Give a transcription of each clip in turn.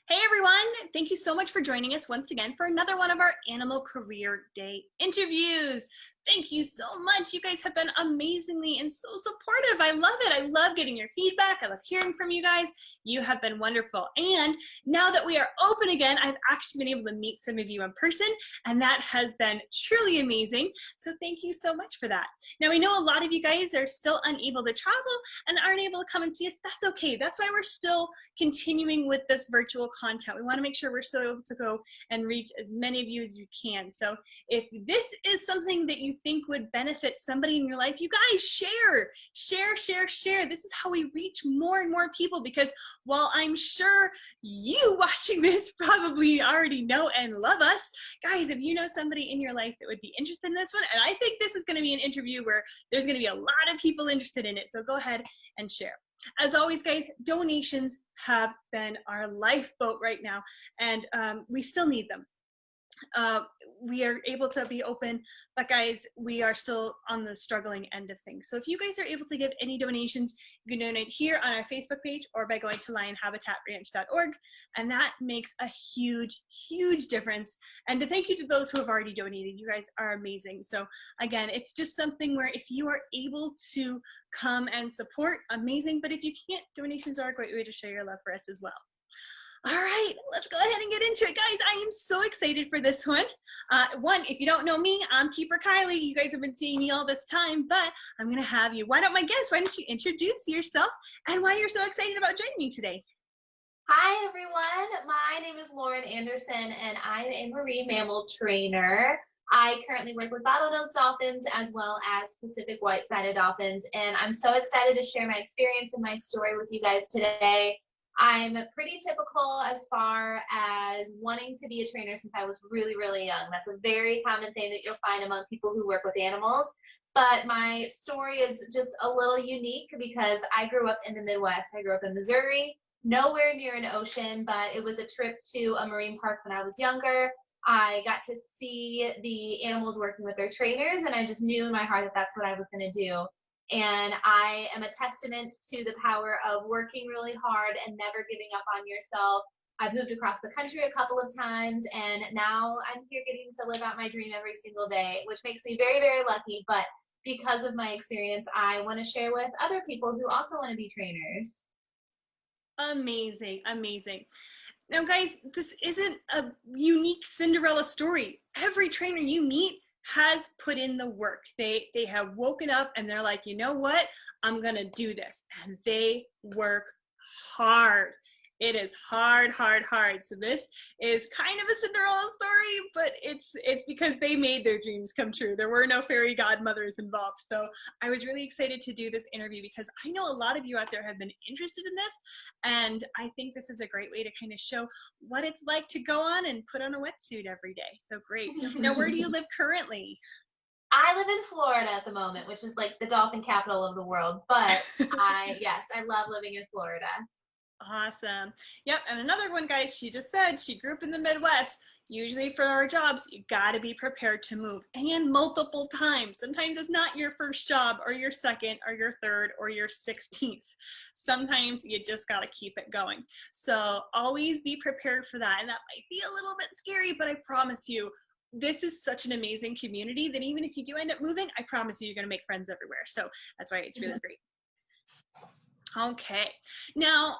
Hey everyone, thank you so much for joining us once again for another one of our Animal Career Day interviews. Thank you so much. You guys have been amazingly and so supportive. I love it. I love getting your feedback. I love hearing from you guys. You have been wonderful. And now that we are open again, I've actually been able to meet some of you in person, and that has been truly amazing. So thank you so much for that. Now, we know a lot of you guys are still unable to travel and aren't able to come and see us. That's okay. That's why we're still continuing with this virtual content. We want to make sure we're still able to go and reach as many of you as you can. So if this is something that you think would benefit somebody in your life, you guys share. This is how we reach more and more people, because while I'm sure you watching this probably already know and love us, guys, if you know somebody in your life that would be interested in this one, and I think this is going to be an interview where there's going to be a lot of people interested in it, so go ahead and share. As always, guys, donations have been our lifeboat right now, and we still need them. We are able to be open, but guys, we are still on the struggling end of things. So if you guys are able to give any donations, you can donate here on our Facebook page or by going to lionhabitatanch.org, and that makes a huge, huge difference. And to thank you to those who have already donated, you guys are amazing. So again, it's just something where if you are able to come and support, amazing, but if you can't, donations are a great way to show your love for us as well. All right, let's go ahead and get into it, guys. I am so excited for this one. If you don't know me, I'm Keeper Kylie. You guys have been seeing me all this time, but I'm going to have you. Why don't you introduce yourself and why you're so excited about joining me today? Hi, everyone. My name is Lauren Anderson, and I'm a marine mammal trainer. I currently work with bottlenose dolphins as well as Pacific white-sided dolphins, and I'm so excited to share my experience and my story with you guys today. I'm pretty typical as far as wanting to be a trainer since I was really, really young. That's a very common thing that you'll find among people who work with animals. But my story is just a little unique because I grew up in the Midwest. I grew up in Missouri, nowhere near an ocean, but it was a trip to a marine park when I was younger. I got to see the animals working with their trainers, and I just knew in my heart that that's what I was going to do. And I am a testament to the power of working really hard and never giving up on yourself. I've moved across the country a couple of times, and now I'm here getting to live out my dream every single day, which makes me very, very lucky. But because of my experience, I want to share with other people who also want to be trainers. Amazing, amazing. Now, guys, this isn't a unique Cinderella story. Every trainer you meet has put in the work. They have woken up and they're like, you know what? I'm gonna do this. And they work hard. It is hard. So this is kind of a Cinderella story, but it's because they made their dreams come true. There were no fairy godmothers involved. So I was really excited to do this interview because I know a lot of you out there have been interested in this, and I think this is a great way to kind of show what it's like to go on and put on a wetsuit every day. So great. Now, where do you live currently? I live in Florida at the moment, which is like the dolphin capital of the world. But I love living in Florida. Awesome. Yep. And another one, guys, she just said she grew up in the Midwest. Usually for our jobs, you got to be prepared to move, and multiple times. Sometimes it's not your first job or your second or your third or your 16th. Sometimes you just got to keep it going. So always be prepared for that. And that might be a little bit scary, but I promise you, this is such an amazing community that even if you do end up moving, I promise you, you're going to make friends everywhere. So that's why it's really great. Okay. Now,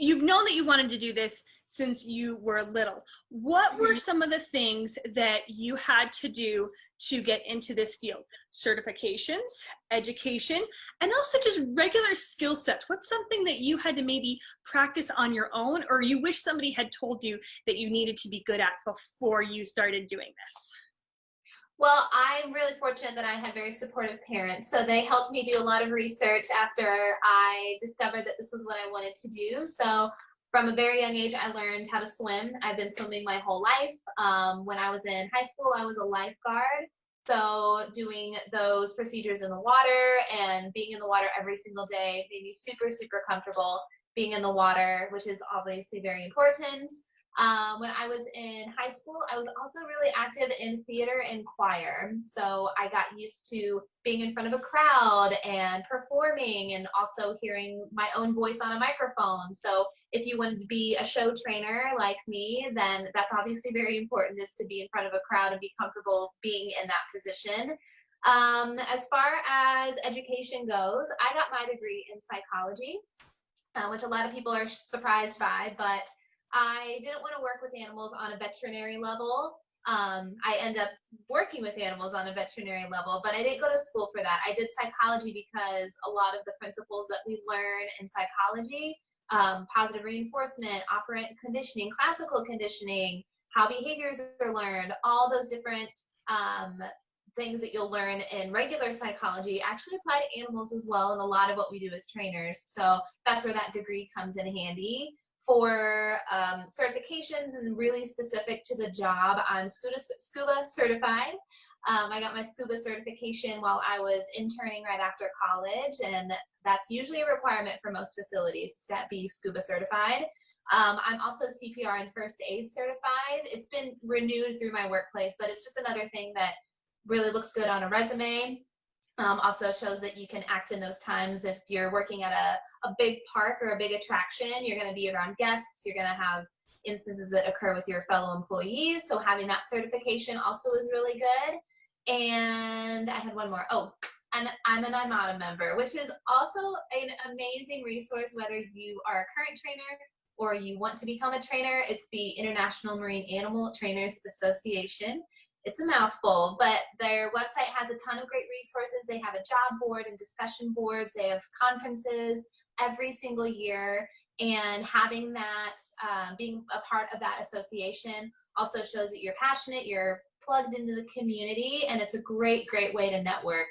you've known that you wanted to do this since you were little. What were some of the things that you had to do to get into this field? Certifications, education, and also just regular skill sets. What's something that you had to maybe practice on your own, or you wish somebody had told you that you needed to be good at before you started doing this? Well, I'm really fortunate that I had very supportive parents. So they helped me do a lot of research after I discovered that this was what I wanted to do. So from a very young age, I learned how to swim. I've been swimming my whole life. When I was in high school, I was a lifeguard. So doing those procedures in the water and being in the water every single day made me super, super comfortable being in the water, which is obviously very important. When I was in high school, I was also really active in theater and choir. So I got used to being in front of a crowd and performing and also hearing my own voice on a microphone. So if you want to be a show trainer like me, then that's obviously very important, is to be in front of a crowd and be comfortable being in that position. As far as education goes, I got my degree in psychology, which a lot of people are surprised by, but I didn't want to work with animals on a veterinary level. I end up working with animals on a veterinary level, but I didn't go to school for that. I did psychology because a lot of the principles that we learn in psychology, positive reinforcement, operant conditioning, classical conditioning, how behaviors are learned, all those different things that you'll learn in regular psychology actually apply to animals as well, and a lot of what we do as trainers. So that's where that degree comes in handy. For certifications and really specific to the job, I'm Scuba certified. I got my Scuba certification while I was interning right after college, and that's usually a requirement for most facilities to be Scuba certified. I'm also CPR and first aid certified. It's been renewed through my workplace, but it's just another thing that really looks good on a resume. Also shows that you can act in those times. If you're working at a big park or a big attraction, you're going to be around guests, you're going to have instances that occur with your fellow employees. So having that certification also is really good. And I had one more. Oh, and I'm an IMATA member, which is also an amazing resource, whether you are a current trainer or you want to become a trainer. It's the International Marine Mammal Trainers Association. It's a mouthful, but their website has a ton of great resources. They have a job board and discussion boards. They have conferences every single year, and having that, being a part of that association also shows that you're passionate, you're plugged into the community, and it's a great, great way to network.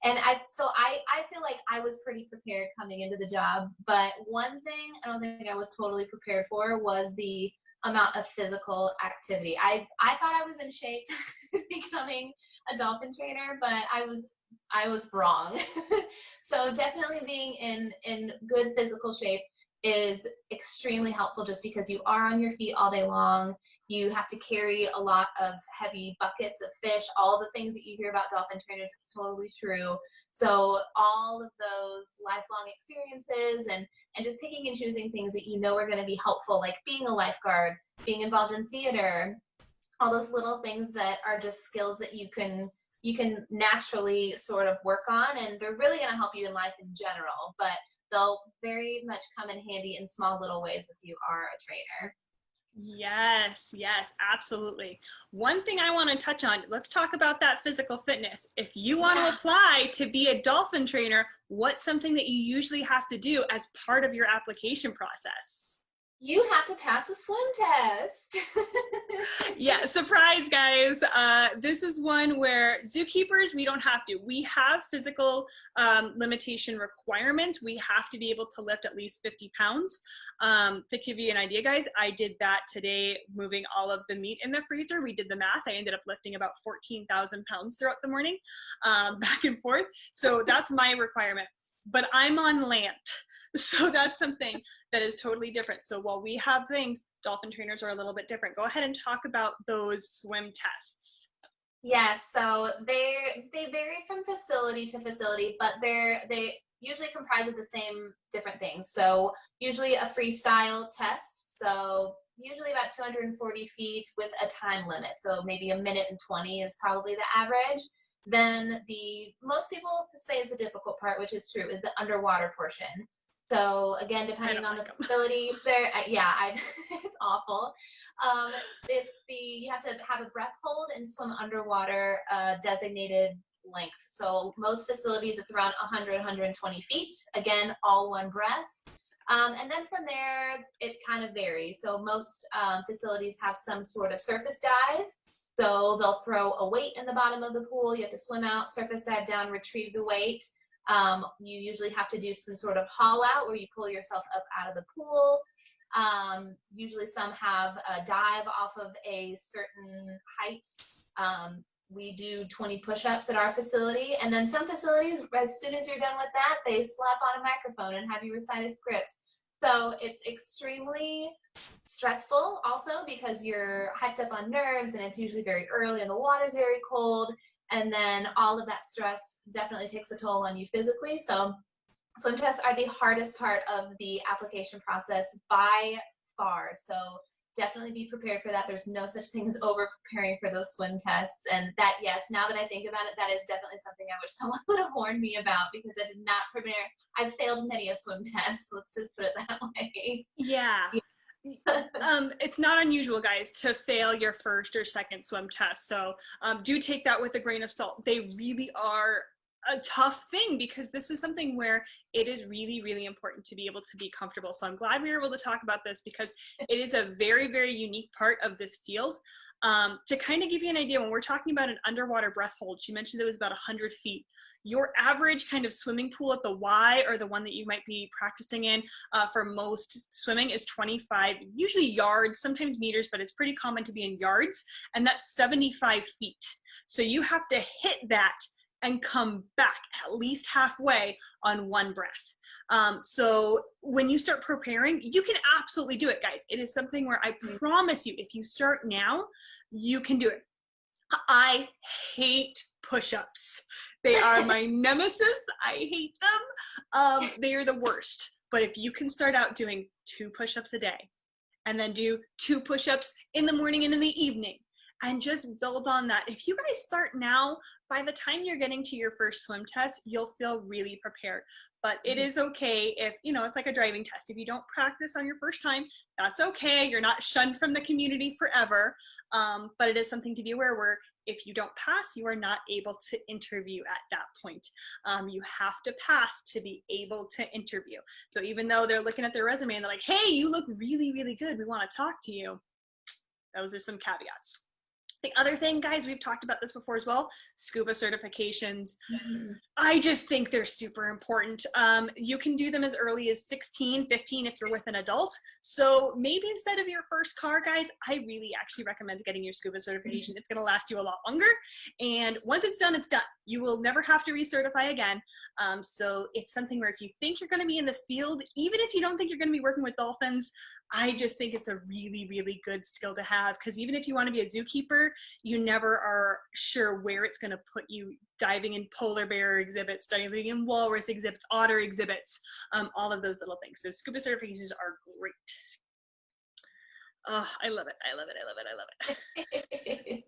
And I feel like I was pretty prepared coming into the job, but one thing I don't think I was totally prepared for was the amount of physical activity. I thought I was in shape becoming a dolphin trainer, but I was wrong. So definitely being in good physical shape is extremely helpful, just because you are on your feet all day long. You have to carry a lot of heavy buckets of fish, all the things that you hear about dolphin trainers, it's totally true. So all of those lifelong experiences and just picking and choosing things that you know are going to be helpful, like being a lifeguard, being involved in theater, all those little things that are just skills that you can naturally sort of work on, and they're really going to help you in life in general, but they'll very much come in handy in small little ways if you are a trainer. Yes, yes, absolutely. One thing I want to touch on, let's talk about that physical fitness. If you want to apply to be a dolphin trainer, what's something that you usually have to do as part of your application process? You have to pass a swim test. Yeah, surprise, guys. This is one where zookeepers, we don't have to. We have physical limitation requirements. We have to be able to lift at least 50 pounds. To give you an idea, guys, I did that today, moving all of the meat in the freezer. We did the math. I ended up lifting about 14,000 pounds throughout the morning, back and forth. So that's my requirement. But I'm on land. So that's something that is totally different. So while we have things, dolphin trainers are a little bit different. Go ahead and talk about those swim tests. Yes, so they vary from facility to facility, but they usually comprise of the same different things. So usually a freestyle test, so usually about 240 feet with a time limit. So maybe 1:20 is probably the average. Then most people say is the difficult part, which is true, is the underwater portion. So again, depending on the facility, it's awful. You have to have a breath hold and swim underwater designated length. So most facilities, it's around 100, 120 feet. Again, all one breath. And then from there, it kind of varies. So most facilities have some sort of surface dive. So they'll throw a weight in the bottom of the pool. You have to swim out, surface dive down, retrieve the weight. You usually have to do some sort of haul out where you pull yourself up out of the pool. Usually some have a dive off of a certain height. We do 20 push-ups at our facility. And then some facilities, as soon as you're done with that, they slap on a microphone and have you recite a script. So it's extremely stressful also because you're hyped up on nerves and it's usually very early and the water's very cold. And then all of that stress definitely takes a toll on you physically. So swim tests are the hardest part of the application process by far. So definitely be prepared for that. There's no such thing as over preparing for those swim tests. And that, yes, now that I think about it, that is definitely something I wish someone would have warned me about, because I did not prepare. I've failed many a swim test. Let's just put it that way. Yeah. It's not unusual, guys, to fail your first or second swim test. So do take that with a grain of salt. They really are a tough thing, because this is something where it is really, really important to be able to be comfortable. So I'm glad we were able to talk about this, because it is a very, very unique part of this field. To kind of give you an idea, when we're talking about an underwater breath hold, she mentioned it was about 100 feet. Your average kind of swimming pool at the Y, or the one that you might be practicing in for most swimming, is 25, usually yards, sometimes meters, but it's pretty common to be in yards, and that's 75 feet. So you have to hit that and come back at least halfway on one breath. So when you start preparing, you can absolutely do it, guys. It is something where I promise you, if you start now, you can do it. I hate push-ups. They are my nemesis. I hate them. They are the worst. But if you can start out doing 2 push-ups a day, and then do 2 push-ups in the morning and in the evening, and just build on that. If you guys start now, by the time you're getting to your first swim test, you'll feel really prepared. But it is okay if, you know, it's like a driving test. If you don't practice on your first time, that's okay. You're not shunned from the community forever. But it is something to be aware where if you don't pass, you are not able to interview at that point. You have to pass to be able to interview. So even though they're looking at their resume and they're like, hey, you look really, really good, we want to talk to you, those are some caveats. The other thing, guys, we've talked about this before as well, scuba certifications. I just think they're super important. You can do them as early as 16, 15 if you're with an adult. So maybe instead of your first car, guys, I really actually recommend getting your scuba certification. It's gonna last you a lot longer. And once it's done, it's done. You will never have to recertify again. So it's something where if you think you're gonna be in this field, even if you don't think you're gonna be working with dolphins, I just think it's a really, really good skill to have, because even if you want to be a zookeeper, you never are sure where it's going to put you, diving in polar bear exhibits, diving in walrus exhibits, otter exhibits, all of those little things. So scuba certifications are great. Oh, I love it. I love it. I love it. I love it.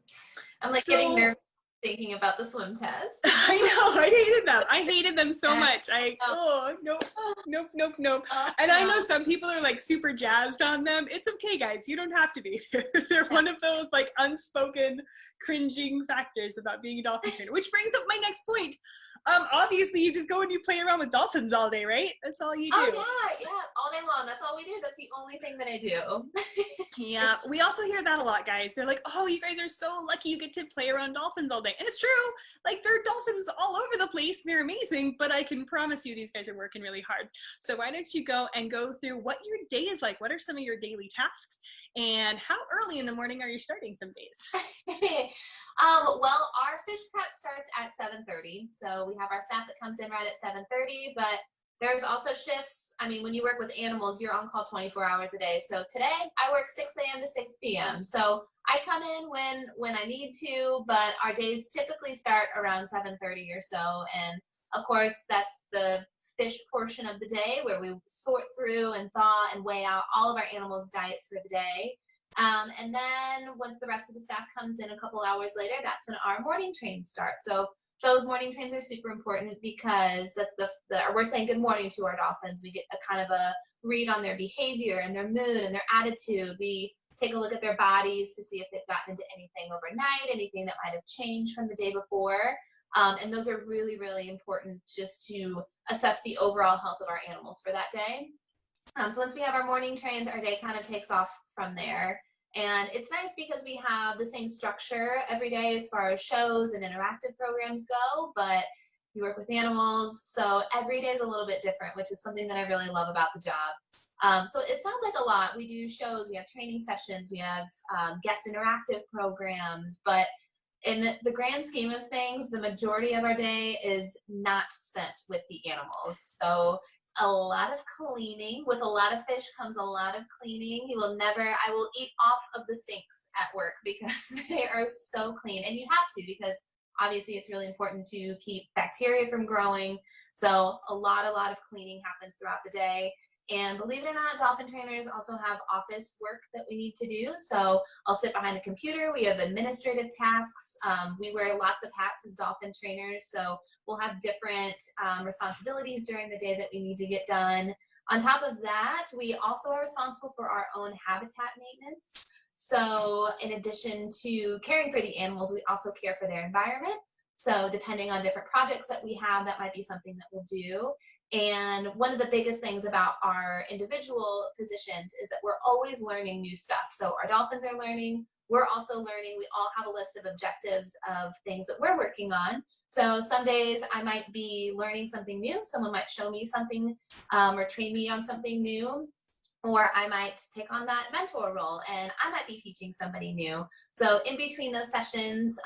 I'm like getting nervous thinking about the swim test. I know, I hated them. I hated them so much. Nope. And I know some people are like super jazzed on them. It's okay, guys. You don't have to be. They're one of those like unspoken cringing factors about being a dolphin trainer, which brings up my next point. Obviously you just go and you play around with dolphins all day, right? That's all you do. Oh yeah, all day long. That's all we do. That's the only thing that I do. Yeah, we also hear that a lot, guys. They're like, oh, you guys are so lucky you get to play around dolphins all day. And it's true. Like, there are dolphins all over the place. They're amazing, but I can promise you these guys are working really hard. So why don't you go through what your day is like? What are some of your daily tasks? And how early in the morning are you starting some days? Well, our fish prep starts at 7:30. So we have our staff that comes in right at 7:30, but there's also shifts. I mean, when you work with animals, you're on call 24 hours a day. So today I work 6 a.m. to 6 p.m. So I come in when I need to, but our days typically start around 7:30 or so. And of course, that's the fish portion of the day where we sort through and thaw and weigh out all of our animals' diets for the day. And then once the rest of the staff comes in a couple hours later, that's when our morning trains start. So those morning trains are super important because that's we're saying good morning to our dolphins. We get a kind of a read on their behavior and their mood and their attitude. We take a look at their bodies to see if they've gotten into anything overnight, anything that might have changed from the day before. And those are really, really important just to assess the overall health of our animals for that day. So once we have our morning trains, our day kind of takes off from there. And it's nice because we have the same structure every day as far as shows and interactive programs go, but you work with animals, so every day is a little bit different, which is something that I really love about the job. So it sounds like a lot. We do shows, we have training sessions, we have guest interactive programs, but in the grand scheme of things, the majority of our day is not spent with the animals. So A lot of cleaning. With a lot of fish comes a lot of cleaning. I will eat off of the sinks at work because they are so clean. And you have to, because obviously it's really important to keep bacteria from growing. So a lot of cleaning happens throughout the day. And believe it or not, dolphin trainers also have office work that we need to do. So I'll sit behind a computer. We have administrative tasks. We wear lots of hats as dolphin trainers. So we'll have different responsibilities during the day that we need to get done. On top of that, we also are responsible for our own habitat maintenance. So in addition to caring for the animals, we also care for their environment. So depending on different projects that we have, that might be something that we'll do. And one of the biggest things about our individual positions is that we're always learning new stuff. So our dolphins are learning, we're also learning. We all have a list of objectives of things that we're working on. So some days I might be learning something new. Someone might show me something or train me on something new. Or I might take on that mentor role and I might be teaching somebody new. So in between those sessions,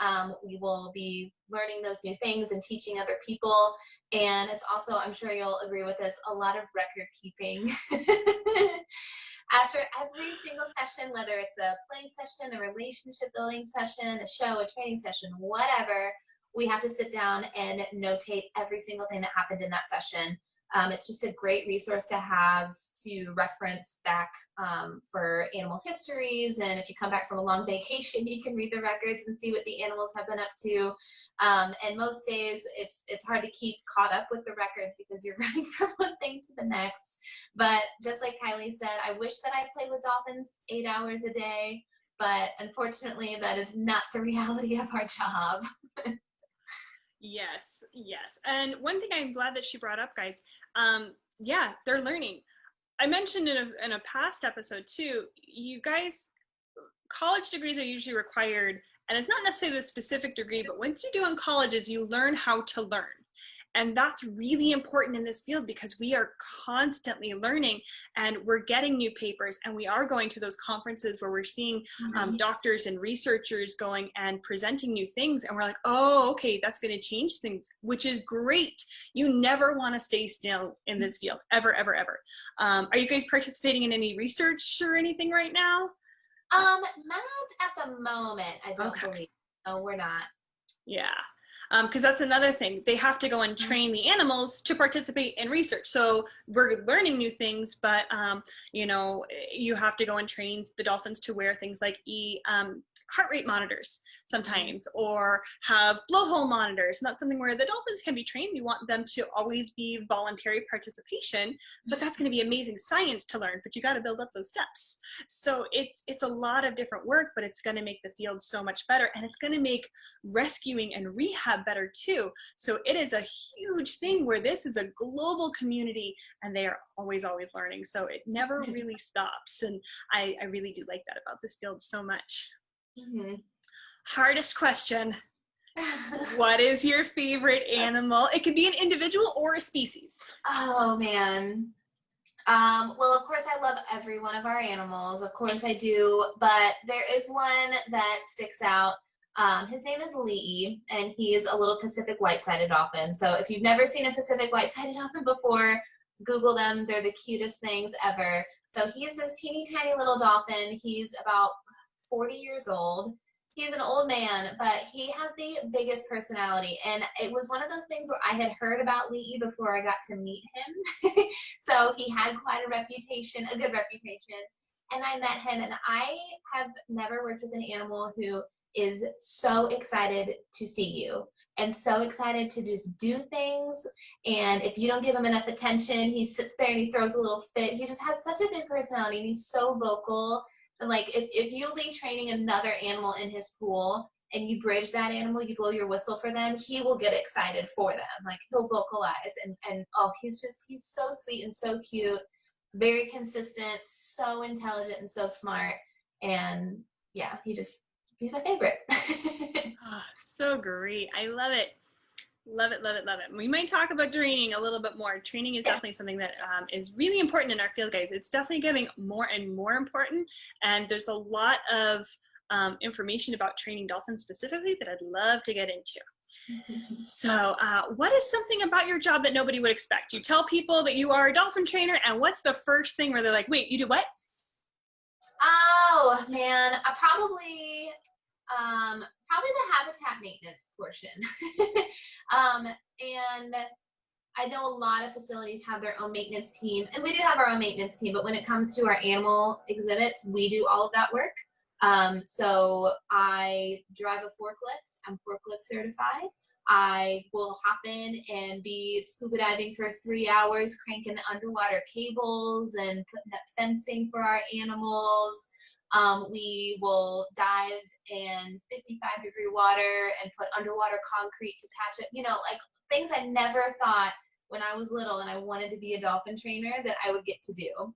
we will be learning those new things and teaching other people. And it's also, I'm sure you'll agree with this, a lot of record keeping. After every single session, whether it's a play session, a relationship building session, a show, a training session, whatever, we have to sit down and notate every single thing that happened in that session. It's just a great resource to have to reference back for animal histories. And if you come back from a long vacation, you can read the records and see what the animals have been up to. And most days it's hard to keep caught up with the records because you're running from one thing to the next. But just like Kylie said, I wish that I played with dolphins 8 hours a day, but unfortunately that is not the reality of our job. Yes, yes. And one thing I'm glad that she brought up, guys, yeah, they're learning. I mentioned in a past episode too, you guys, college degrees are usually required, and it's not necessarily the specific degree, but once you do in colleges, you learn how to learn. And that's really important in this field because we are constantly learning and we're getting new papers, and we are going to those conferences where we're seeing doctors and researchers going and presenting new things. And we're like, oh, okay, that's going to change things, which is great. You never want to stay still in this field, ever, ever, ever. Are you guys participating in any research or anything right now? Not at the moment, I don't believe. No, we're not. Yeah. Because that's another thing. They have to go and train the animals to participate in research. So we're learning new things, but you know, you have to go and train the dolphins to wear things like heart rate monitors sometimes, or have blowhole monitors. And that's something where the dolphins can be trained. We want them to always be voluntary participation, but that's going to be amazing science to learn, but you got to build up those steps. So it's a lot of different work, but it's going to make the field so much better, and it's going to make rescuing and rehab better too. So it is a huge thing where this is a global community and they are always learning. So it never really stops. And I really do like that about this field so much. Mm-hmm. Hardest question. What is your favorite animal? It could be an individual or a species. Oh man. Well, of course I love every one of our animals. Of course I do, but there is one that sticks out. His name is Lee, and he is a little Pacific white-sided dolphin. So if you've never seen a Pacific white-sided dolphin before, Google them. They're the cutest things ever. So he is this teeny tiny little dolphin. He's about 40 years old. He's an old man, but he has the biggest personality. And it was one of those things where I had heard about Lee before I got to meet him. So he had quite a reputation, a good reputation. And I met him, and I have never worked with an animal who is so excited to see you and so excited to just do things. And if you don't give him enough attention, he sits there and he throws a little fit. He just has such a big personality, and he's so vocal. And like if you'll be training another animal in his pool and you bridge that animal, you blow your whistle for them, he will get excited for them. Like he'll vocalize, and oh, he's so sweet and so cute, very consistent, so intelligent and so smart. And yeah, he's my favorite. Oh, so great. I love it. Love it, love it, love it. We might talk about training a little bit more. Training is definitely something that is really important in our field, guys. It's definitely getting more and more important. And there's a lot of information about training dolphins specifically that I'd love to get into. So what is something about your job that nobody would expect? You tell people that you are a dolphin trainer, and what's the first thing where they're like, wait, you do what? Oh man, probably the habitat maintenance portion. And I know a lot of facilities have their own maintenance team, and we do have our own maintenance team, but when it comes to our animal exhibits, we do all of that work. So I drive a forklift. I'm forklift certified. I will hop in and be scuba diving for 3 hours, cranking underwater cables and putting up fencing for our animals. We will dive in 55-degree water and put underwater concrete to patch it, like things I never thought when I was little and I wanted to be a dolphin trainer that I would get to do.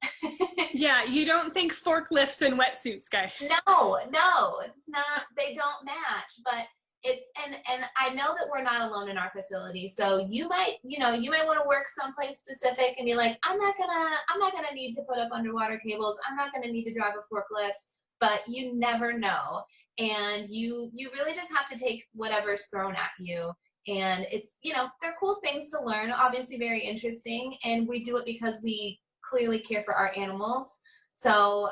Yeah, you don't think forklifts and wetsuits, guys. No, it's not, they don't match, but it's, and I know that we're not alone in our facility. So you might want to work someplace specific and be like, I'm not gonna need to put up underwater cables. I'm not gonna need to drive a forklift, but you never know. And you really just have to take whatever's thrown at you. And it's, they're cool things to learn, obviously very interesting. And we do it because we clearly care for our animals. So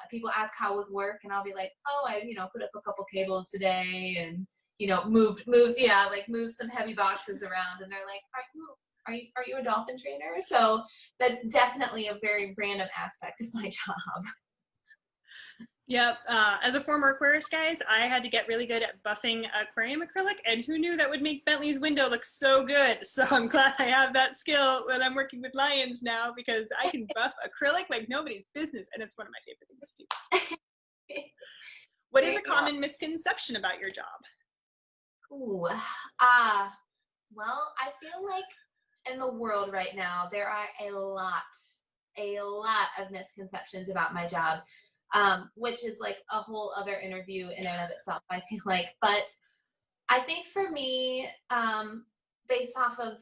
people ask how was work, and I'll be like, oh, I, put up a couple cables today and, moved some heavy boxes around. And they're like, are you a dolphin trainer? So that's definitely a very random aspect of my job. Yep. As a former aquarist, guys, I had to get really good at buffing aquarium acrylic, and who knew that would make Bentley's window look so good? So I'm glad I have that skill when I'm working with lions now, because I can buff acrylic like nobody's business, and it's one of my favorite things to do. What is a common misconception about your job? Ooh, well, I feel like in the world right now, there are a lot of misconceptions about my job. Which is like a whole other interview in and of itself, I feel like. But I think for me, based off of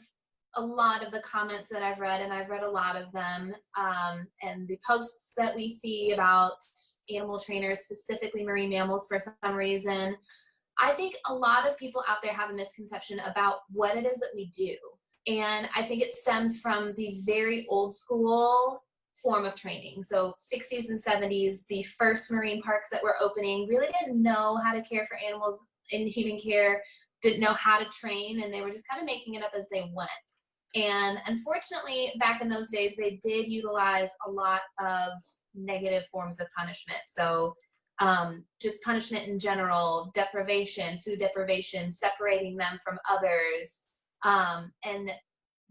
a lot of the comments that I've read, and I've read a lot of them, and the posts that we see about animal trainers, specifically marine mammals for some reason, I think a lot of people out there have a misconception about what it is that we do. And I think it stems from the very old school form of training. So 60s and 70s, the first marine parks that were opening really didn't know how to care for animals in human care, didn't know how to train, and they were just kind of making it up as they went. And unfortunately, back in those days, they did utilize a lot of negative forms of punishment. So just punishment in general, deprivation, food deprivation, separating them from others. And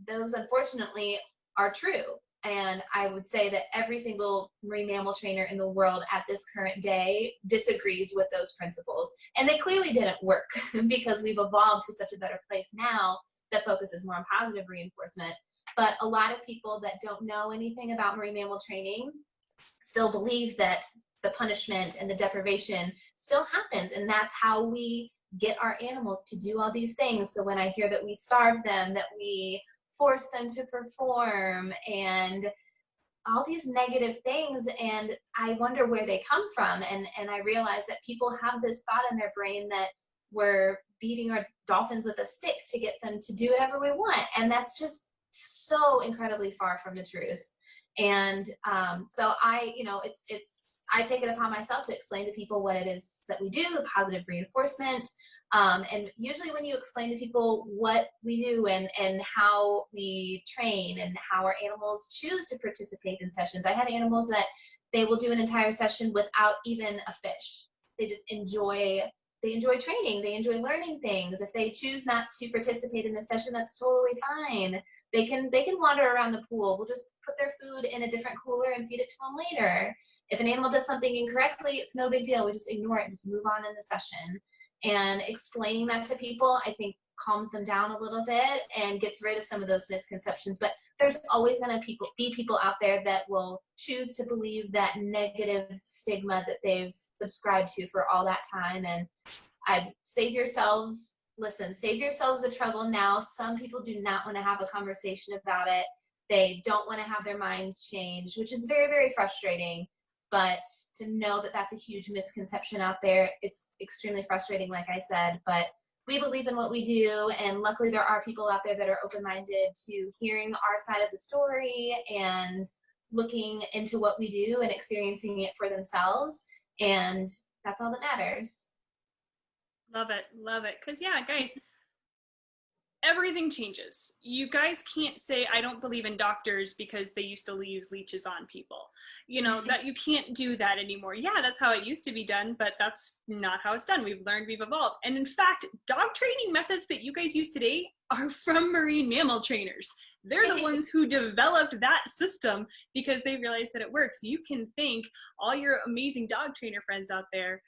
those unfortunately are true. And I would say that every single marine mammal trainer in the world at this current day disagrees with those principles. And they clearly didn't work because we've evolved to such a better place now that focuses more on positive reinforcement. But a lot of people that don't know anything about marine mammal training still believe that the punishment and the deprivation still happens. And that's how we get our animals to do all these things. So when I hear that we starve them, that we force them to perform, and all these negative things, and I wonder where they come from. And I realize that people have this thought in their brain that we're beating our dolphins with a stick to get them to do whatever we want, and that's just so incredibly far from the truth. And so I take it upon myself to explain to people what it is that we do, positive reinforcement. And usually when you explain to people what we do and how we train and how our animals choose to participate in sessions. I had animals that they will do an entire session without even a fish. They just enjoy training. They enjoy learning things. If they choose not to participate in a session, that's totally fine. They can wander around the pool. We'll just put their food in a different cooler and feed it to them later. If an animal does something incorrectly, it's no big deal. We just ignore it and just move on in the session. And explaining that to people, I think, calms them down a little bit and gets rid of some of those misconceptions. But there's always going to be people out there that will choose to believe that negative stigma that they've subscribed to for all that time. And I'd save yourselves the trouble now. Some people do not want to have a conversation about it. They don't want to have their minds changed, which is very, very frustrating. But to know that that's a huge misconception out there, it's extremely frustrating, like I said. But we believe in what we do, and luckily there are people out there that are open-minded to hearing our side of the story and looking into what we do and experiencing it for themselves, and that's all that matters. Love it. Love it. Because, yeah, guys, everything changes. You guys can't say, I don't believe in doctors because they used to use leeches on people. You know, that you can't do that anymore. Yeah, that's how it used to be done, but that's not how it's done. We've learned, we've evolved. And in fact, dog training methods that you guys use today are from marine mammal trainers. They're the ones who developed that system because they realized that it works. You can thank all your amazing dog trainer friends out there,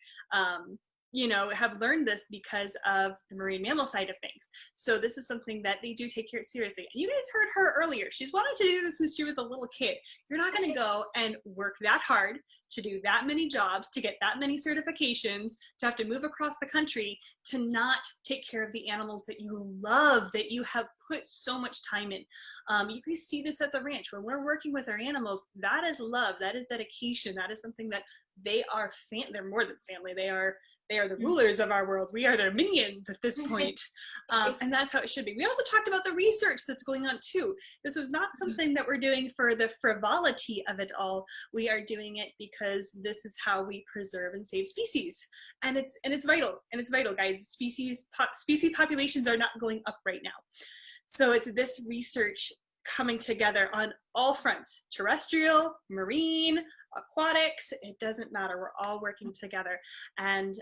you know, have learned this because of the marine mammal side of things. So this is something that they do take care seriously. And you guys heard her earlier. She's wanted to do this since she was a little kid. You're not going to go and work that hard to do that many jobs, to get that many certifications, to have to move across the country, to not take care of the animals that you love, that you have put so much time in. You guys see this at the ranch. When we're working with our animals, that is love, that is dedication, that is something that they are, they're more than family. They are the rulers of our world. We are their minions at this point. And that's how it should be. We also talked about the research that's going on too. This is not something that we're doing for the frivolity of it all. We are doing it because this is how we preserve and save species. And it's vital. And it's vital, guys. Species populations are not going up right now. So it's this research coming together on all fronts: terrestrial, marine, aquatics, it doesn't matter. We're all working together. And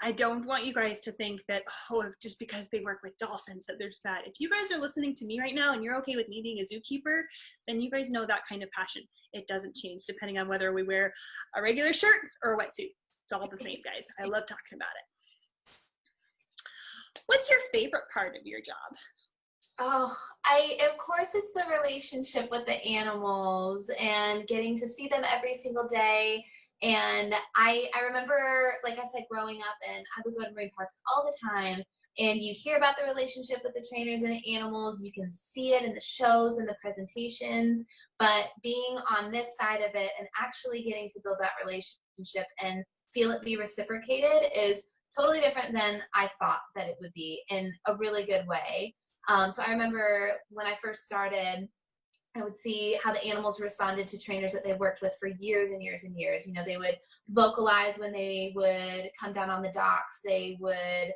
I don't want you guys to think that, oh, just because they work with dolphins that they're sad. If you guys are listening to me right now and you're okay with me being a zookeeper, then you guys know that kind of passion. It doesn't change depending on whether we wear a regular shirt or a wetsuit. It's all the same, guys. I love talking about it. What's your favorite part of your job? Oh, of course, it's the relationship with the animals and getting to see them every single day. And I remember, like I said, growing up, and I would go to marine parks all the time, and you hear about the relationship with the trainers and the animals. You can see it in the shows and the presentations, but being on this side of it and actually getting to build that relationship and feel it be reciprocated is totally different than I thought that it would be, in a really good way. So I remember when I first started, I would see how the animals responded to trainers that they worked with for years and years and years. You know, they would vocalize when they would come down on the docks. They would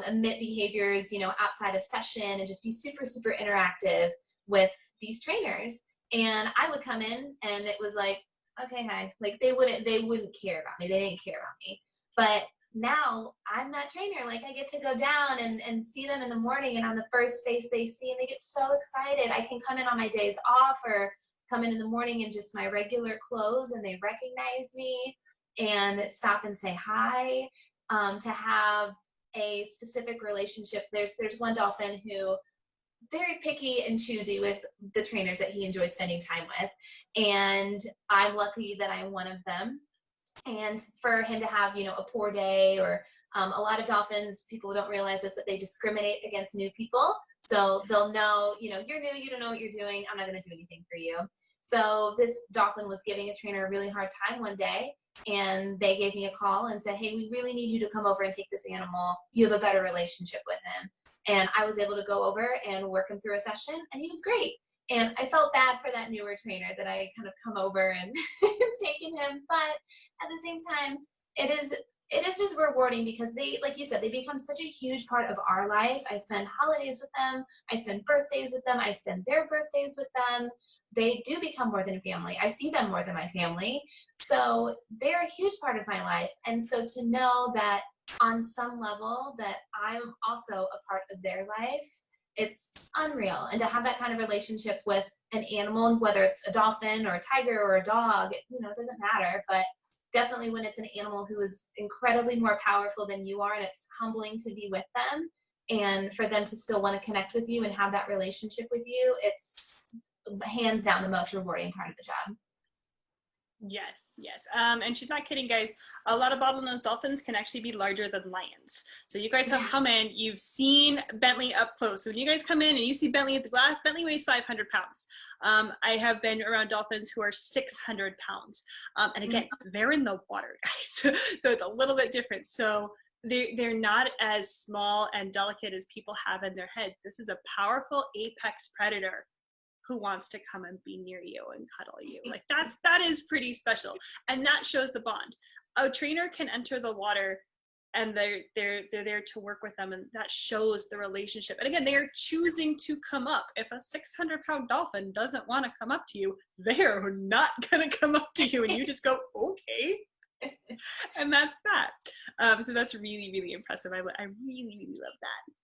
emit behaviors, you know, outside of session, and just be super, super interactive with these trainers. And I would come in and it was like, okay, hi. Like they wouldn't care about me. They didn't care about me. But now I'm that trainer. Like I get to go down and see them in the morning, and on the first face they see, and they get so excited. I can come in on my days off or come in the morning in just my regular clothes, and they recognize me and stop and say hi. To have a specific relationship. There's one dolphin who very picky and choosy with the trainers that he enjoys spending time with, and I'm lucky that I'm one of them. And for him to have, you know, a poor day, or a lot of dolphins, people don't realize this, but they discriminate against new people. So they'll know, you know, you're new, you don't know what you're doing, I'm not going to do anything for you. So this dolphin was giving a trainer a really hard time one day, and they gave me a call and said, hey, we really need you to come over and take this animal. You have a better relationship with him. And I was able to go over and work him through a session, and he was great. And I felt bad for that newer trainer that I kind of come over and taken him, but at the same time, it is just rewarding because they, like you said, they become such a huge part of our life. I spend holidays with them, I spend birthdays with them, I spend their birthdays with them. They do become more than family. I see them more than my family. So they're a huge part of my life. And so to know that on some level that I'm also a part of their life, it's unreal. And to have that kind of relationship with an animal, whether it's a dolphin or a tiger or a dog, you know, it doesn't matter. But definitely when it's an animal who is incredibly more powerful than you are, and it's humbling to be with them, and for them to still want to connect with you and have that relationship with you, it's hands down the most rewarding part of the job. Yes, yes. And she's not kidding, guys. A lot of bottlenose dolphins can actually be larger than lions. So you guys have come in, you've seen Bentley up close. So when you guys come in and you see Bentley at the glass, Bentley weighs 500 pounds. I have been around dolphins who are 600 pounds. And again, they're in the water, guys. So it's a little bit different. So they're not as small and delicate as people have in their head. This is a powerful apex predator who wants to come and be near you and cuddle you. Like that is pretty special. And that shows the bond. A trainer can enter the water and they're there to work with them, and that shows the relationship. And again, they are choosing to come up. If a 600-pound dolphin doesn't want to come up to you, they're not going to come up to you, and you just go, okay. And that's that. So that's really, really impressive. I really, really love that.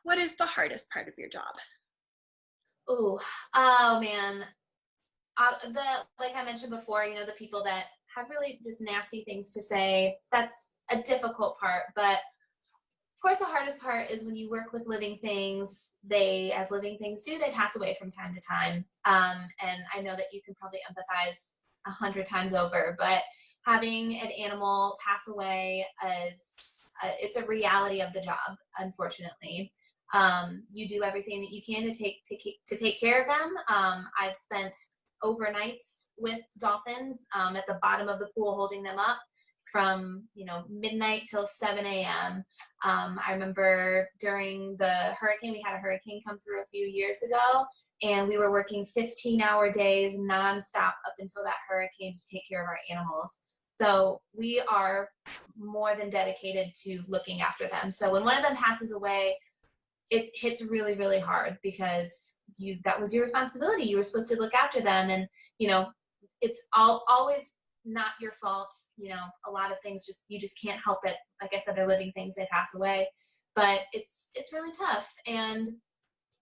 What is the hardest part of your job? Oh man. Like I mentioned before, you know, the people that have really just nasty things to say, that's a difficult part. But of course, the hardest part is when you work with living things. As living things do, they pass away from time to time. And I know that you can probably empathize 100 times over, but having an animal pass away it's a reality of the job, unfortunately. You do everything that you can to take care of them. I've spent overnights with dolphins at the bottom of the pool, holding them up from, you know, midnight till 7 a.m. I remember during the hurricane, we had a hurricane come through a few years ago, and we were working 15-hour days nonstop up until that hurricane to take care of our animals. So we are more than dedicated to looking after them. So when one of them passes away, it hits really, really hard, because that was your responsibility. You were supposed to look after them, and, you know, it's always not your fault. You know, a lot of things you just can't help it. Like I said, they're living things, they pass away, but it's really tough. And,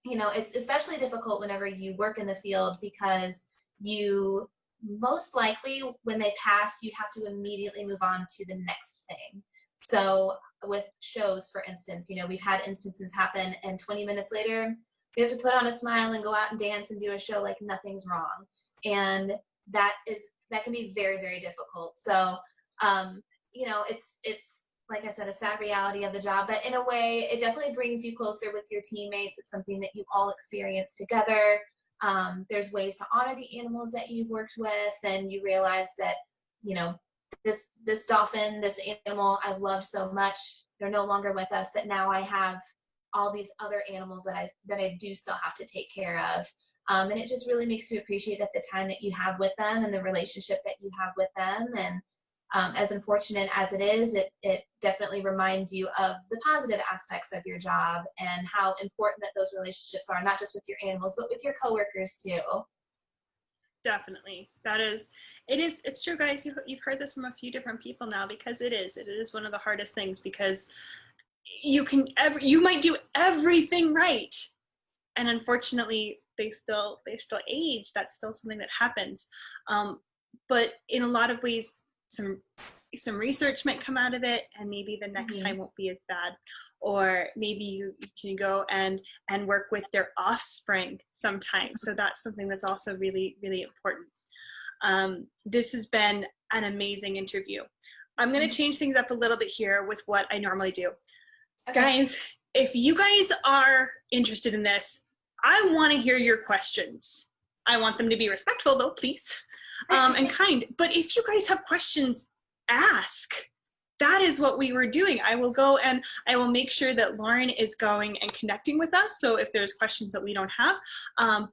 you know, it's especially difficult whenever you work in the field, because you most likely, when they pass, you have to immediately move on to the next thing. So with shows, for instance, you know, we've had instances happen, and 20 minutes later, we have to put on a smile and go out and dance and do a show like nothing's wrong. And that can be very, very difficult. So, you know, it's like I said, a sad reality of the job, but in a way, it definitely brings you closer with your teammates. It's something that you all experience together. There's ways to honor the animals that you've worked with, and you realize that, you know, this dolphin, this animal I've loved so much, they're no longer with us, but now I have all these other animals that I do still have to take care of. And it just really makes you appreciate that the time that you have with them and the relationship that you have with them. And as unfortunate as it is, it definitely reminds you of the positive aspects of your job and how important that those relationships are, not just with your animals, but with your coworkers too. Definitely. It's true, guys. You've heard this from a few different people now, because it is one of the hardest things, because you might do everything right, and unfortunately they still age. That's still something that happens. But in a lot of ways, some research might come out of it, and maybe the next time won't be as bad. Or maybe you can go and work with their offspring sometimes. So that's something that's also really, really important. This has been an amazing interview. I'm going to change things up a little bit here with what I normally do. Okay. Guys, if you guys are interested in this, I want to hear your questions. I want them to be respectful, though, please, and kind. But if you guys have questions, ask. That is what we were doing. I will go and I will make sure that Lauren is going and connecting with us. So if there's questions that we don't have,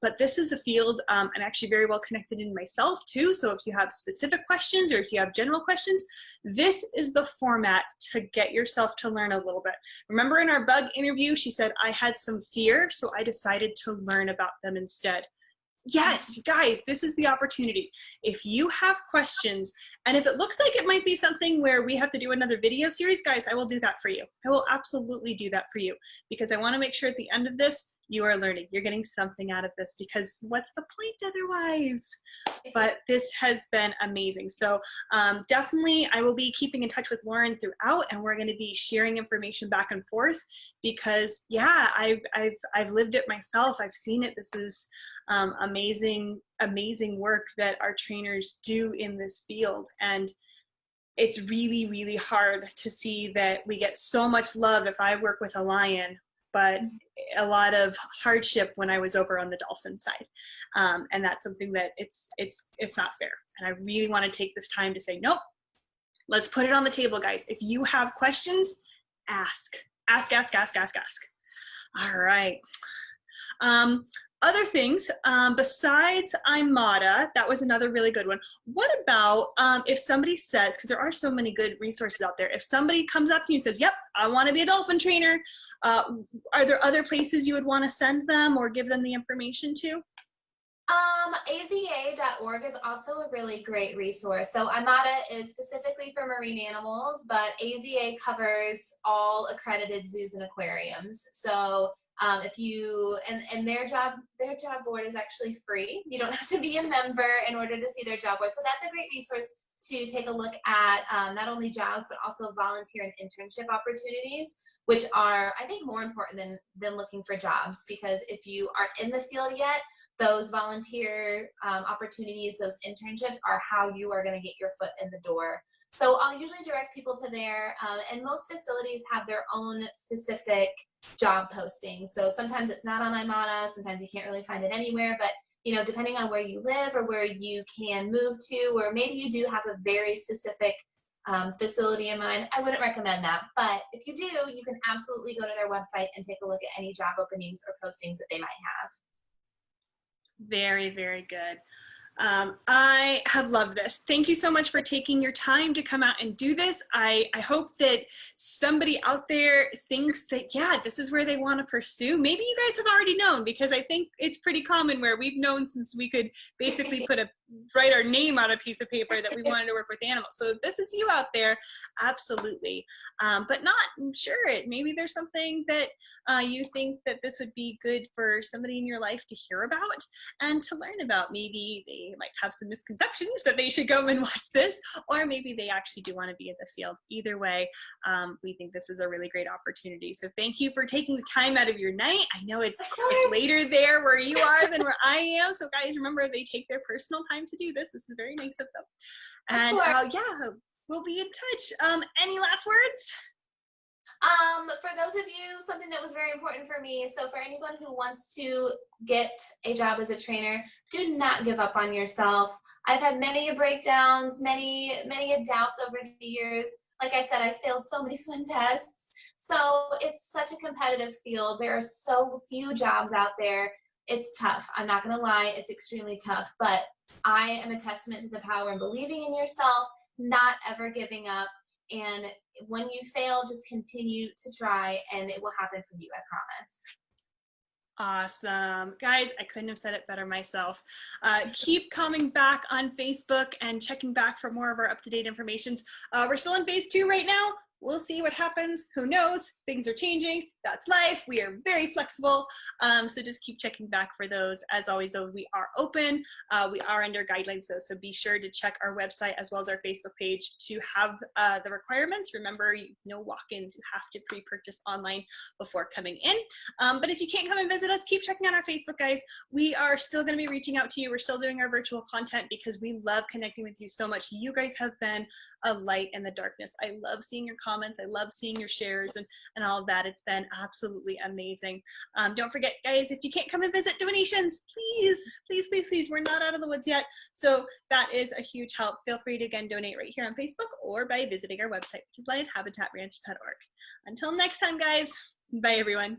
but this is a field, I'm actually very well connected in myself too. So if you have specific questions, or if you have general questions, this is the format to get yourself to learn a little bit. Remember in our bug interview, she said, I had some fear, so I decided to learn about them instead. Yes, guys, this is the opportunity. If you have questions, and if it looks like it might be something where we have to do another video series, guys, I will do that for you. I will absolutely do that for you, because I want to make sure at the end of this, you are learning. You're getting something out of this, because what's the point otherwise? But this has been amazing. So definitely, I will be keeping in touch with Lauren throughout, and we're going to be sharing information back and forth, because yeah, I've lived it myself. I've seen it. This is amazing work that our trainers do in this field, and it's really, really hard to see that we get so much love if I work with a lion, but a lot of hardship when I was over on the dolphin side. And that's something that it's not fair. And I really want to take this time to say, nope, Let's put it on the table, guys. If you have questions, ask. Ask, ask, ask, ask, ask. All right. Other things, besides IMATA, that was another really good one. What about if somebody says, because there are so many good resources out there, if somebody comes up to you and says, yep, I want to be a dolphin trainer, are there other places you would want to send them or give them the information to? AZA.org is also a really great resource. So IMATA is specifically for marine animals, but AZA covers all accredited zoos and aquariums. So if you, and their job board is actually free. You don't have to be a member in order to see their job board. So that's a great resource to take a look at not only jobs, but also volunteer and internship opportunities, which are, I think, more important than looking for jobs, because if you aren't in the field yet, those volunteer opportunities, those internships are how you are going to get your foot in the door. So I'll usually direct people to there, and most facilities have their own specific job postings. So sometimes it's not on IMATA, sometimes you can't really find it anywhere, but you know, depending on where you live or where you can move to, or maybe you do have a very specific facility in mind, I wouldn't recommend that. But if you do, you can absolutely go to their website and take a look at any job openings or postings that they might have. Very, very good. I have loved this. Thank you so much for taking your time to come out and do this. I hope that somebody out there thinks that, yeah, this is where they want to pursue. Maybe you guys have already known, because I think it's pretty common where we've known since we could basically write our name on a piece of paper that we wanted to work with animals. So this is you out there, absolutely. But not sure it. Maybe there's something that you think that this would be good for somebody in your life to hear about and to learn about. Maybe they might have some misconceptions that they should go and watch this, or maybe they actually do want to be in the field. Either way, we think this is a really great opportunity. So thank you for taking the time out of your night. I know it's later there where you are than where I am. So guys, remember, they take their personal time to do this. This is very nice of them. And yeah, we'll be in touch. Any last words? For those of you, something that was very important for me, so for anyone who wants to get a job as a trainer, do not give up on yourself. I've had many breakdowns, many doubts over the years. Like I said, I failed so many swim tests. So it's such a competitive field. There are so few jobs out there. It's tough. I'm not going to lie. It's extremely tough. But I am a testament to the power in believing in yourself, not ever giving up. And when you fail, just continue to try, and it will happen for you, I promise. Awesome. Guys, I couldn't have said it better myself. Keep coming back on Facebook and checking back for more of our up-to-date information. We're still in phase 2 right now. We'll see what happens. Who knows? Things are changing. That's life. We are very flexible. So just keep checking back for those. As always, though, we are open. We are under guidelines, though. So be sure to check our website as well as our Facebook page to have the requirements. Remember, no walk-ins. You have to pre-purchase online before coming in. But if you can't come and visit us, keep checking out our Facebook, guys. We are still going to be reaching out to you. We're still doing our virtual content because we love connecting with you so much. You guys have been a light in the darkness. I love seeing your comments. I love seeing your shares and all of that. It's been absolutely amazing. Don't forget, guys, if you can't come and visit, donations, please, please, please, please. We're not out of the woods yet. So that is a huge help. Feel free to, again, donate right here on Facebook or by visiting our website, which is lionhabitatrancch.org. Until next time, guys. Bye, everyone.